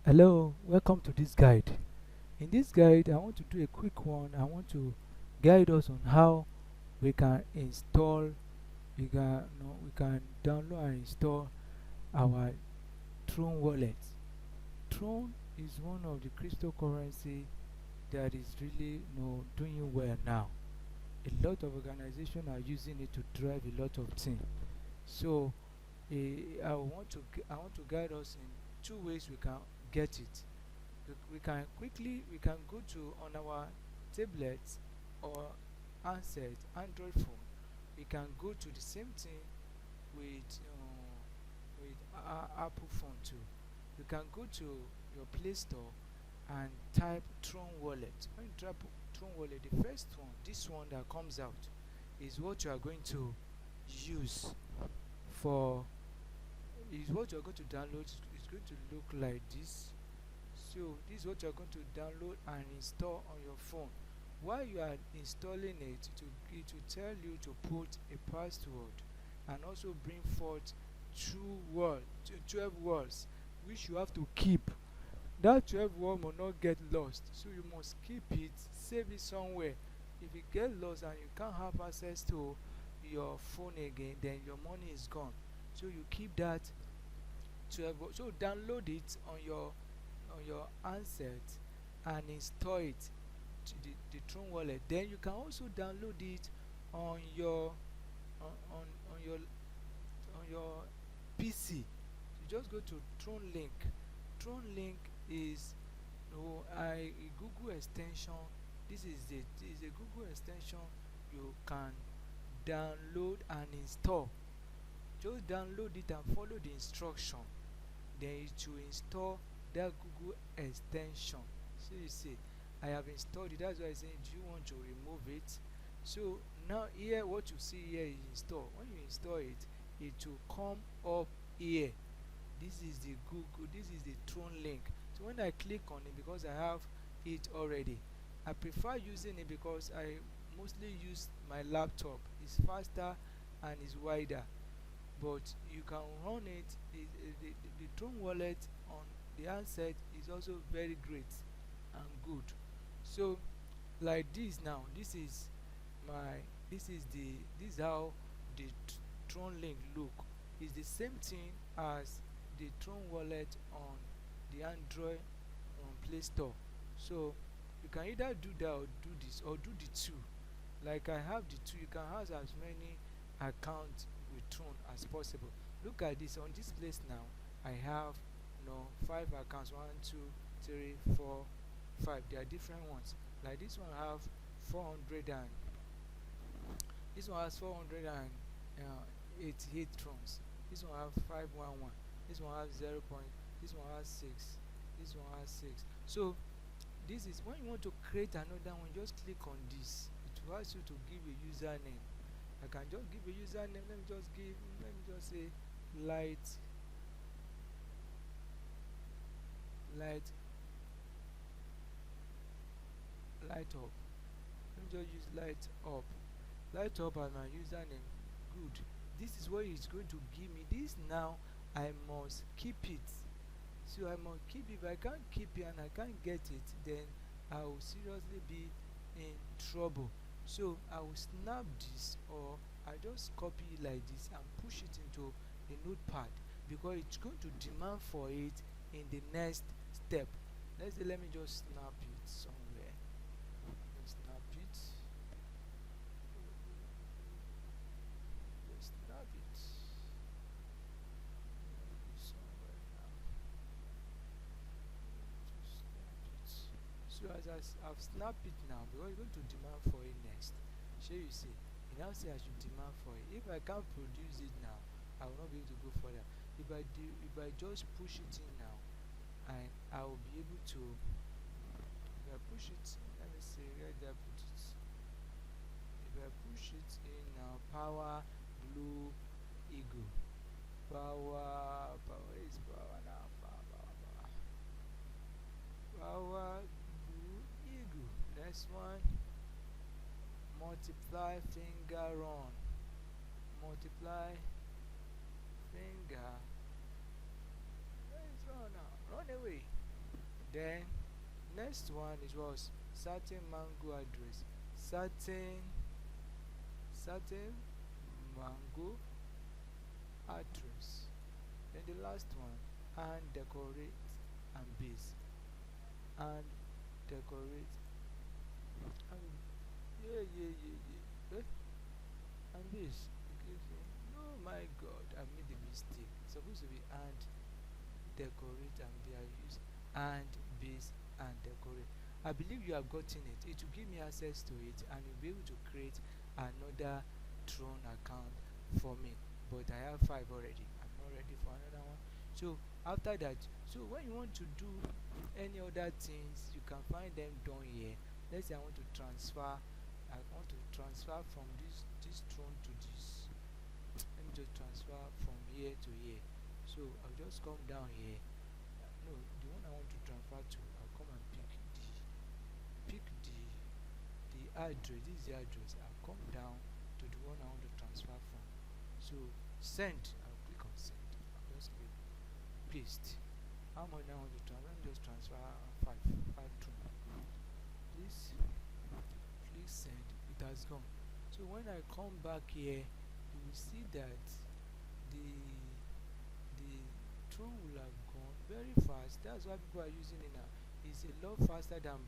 Hello, welcome to this guide. In this guide, I want to do a quick one. I want to guide us on how we can install, we can download and install our Tron wallet. Tron is one of the cryptocurrency that is really doing well now. A lot of organizations are using it to drive a lot of things. So I want to guide us in two ways we can get it. We can go to on our tablets or handset Android phone. We can go to the same thing with Apple phone too. You can go to your Play Store and type Tron wallet. When you type Tron wallet, the first one, this one that comes out, is what you are going to use for is what you're going to download. It's going to look like this. So this is what you're going to download and install on your phone. While you are installing it will tell you to put a password and also bring forth 12 words which you have to keep. That 12 word will not get lost, so you must keep it, save it somewhere. If it get lost and you can't have access to your phone again, then your money is gone. So you keep that 12 so download it on your handset and install it to the Tron wallet. Then you can also download it on your on your PC. You just go to Tron link. Tron link is a Google extension. This is a Google extension you can download and install. Just download it and follow the instruction, then it will install that Google extension. So you see, I have installed it. That's why I say, do you want to remove it? So now here, what you see here is install. When you install it, it will come up here. This is the Google, this is the Tron link. So when I click on it, because I have it already, I prefer using it because I mostly use my laptop. It's faster and it's wider, but you can run it. The Tron wallet on the handset is also very great and good. So like this now, my this is how the Tron link look. It's the same thing as the Tron wallet on the Android on Play Store. So you can either do that or do this or do the two. Like I have the two. You can have as many accounts with Tron as possible. Look at this on this place now. I have 5 accounts. 1, 2, 3, 4, 5. They are different ones. Like this one have 400 and this one has 488 Trons. This one have 511. This one has 0. This one has 6. This one has 6. So this is when you want to create another one. Just click on this. It will ask you to give a username. I can just give a username. Let me just say light up. Let me just use light up as my username. Good. This is what it's going to give me. This now I must keep it. So I must keep it. If I can't keep it and I can't get it, then I will seriously be in trouble. So I will snap this, or I just copy it like this and push it into a notepad, because it's going to demand for it in the next step. Let's say, let me just snap it somewhere. Just snap it. Just snap it. Somewhere now. Just snap it. So I've snapped it now, because it's going to demand for it next. So you see, it now say I should demand for it. If I can't produce it now, I will not be able to go further. If I just push it in now, and I will be able to. If I push it, let me see where did I put it. If I push it in now, power blue eagle. Power is power now. Power blue eagle. Next one. Multiply finger run. Multiply finger. Where is run now? Run away. Then next one is was certain mango address, certain mango address. Then the last one, and decorate and base, and decorate and yeah. And this gives me, oh my god, I made a mistake. It's supposed to be and decorate, and they are used and base and decorate. I believe you have gotten it. It will give me access to it, and you'll be able to create another Tron account for me. But I have 5 already. I'm not ready for another one. So after that, so when you want to do any other things, you can find them down here. Let's say I want to transfer. I want to transfer from this Tron to this. Let me just transfer from here to here. So I'll just come down here. No, the one I want to transfer to, I'll come and pick the address. This is the address. I'll come down to the one I want to transfer from. So send. I'll click on send. I'll just click paste. How much I want to transfer? Let me just transfer 5 Tron. Please click send. It has gone. So when I come back here, you will see that the Tron will have gone very fast. That's why people are using it now. It's a lot faster than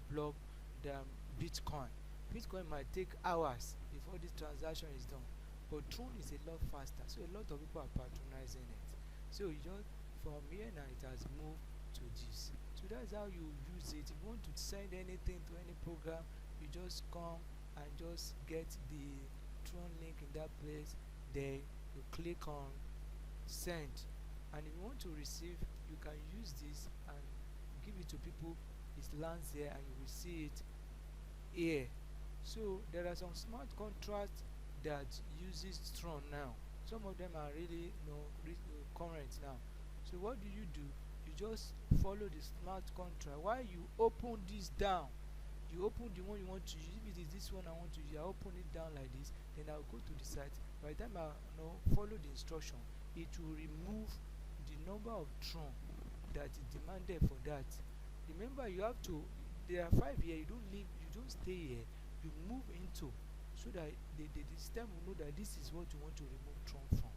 Bitcoin. Bitcoin might take hours before this transaction is done, but Tron is a lot faster. So a lot of people are patronizing it. So you just from here now it has moved to this. So that's how you use it. If you want to send anything to any program, you just come and just get the Tron link in that place. Then you click on send, and if you want to receive, you can use this and give it to people. It lands here and you will see it here. So there are some smart contracts that uses Tron now. Some of them are really current now. So what do? You just follow the smart contract. While you open this down, you open the one you want to use. If it is this one I want to use, I open it down like this. Then I'll go to the site. By the time I follow the instruction, it will remove the number of Tron that is demanded for that. Remember, you have to. There are 5 here. You don't leave. You don't stay here. You move into, so that the system will know that this is what you want to remove Tron from.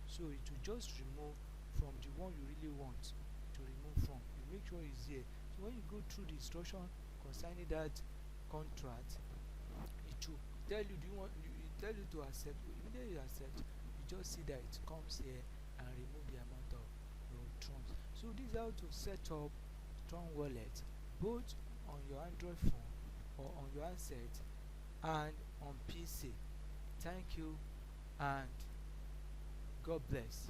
So it will just remove from the one you really want to remove from. You make sure it's here. So when you go through the instruction concerning that contract, it will tell you, it tell you to accept. Immediately you accept, you just see that it comes here and remove the amount of Trons. So this is how to set up Tron wallet, both on your Android phone or on your handset and on PC. Thank you and God bless.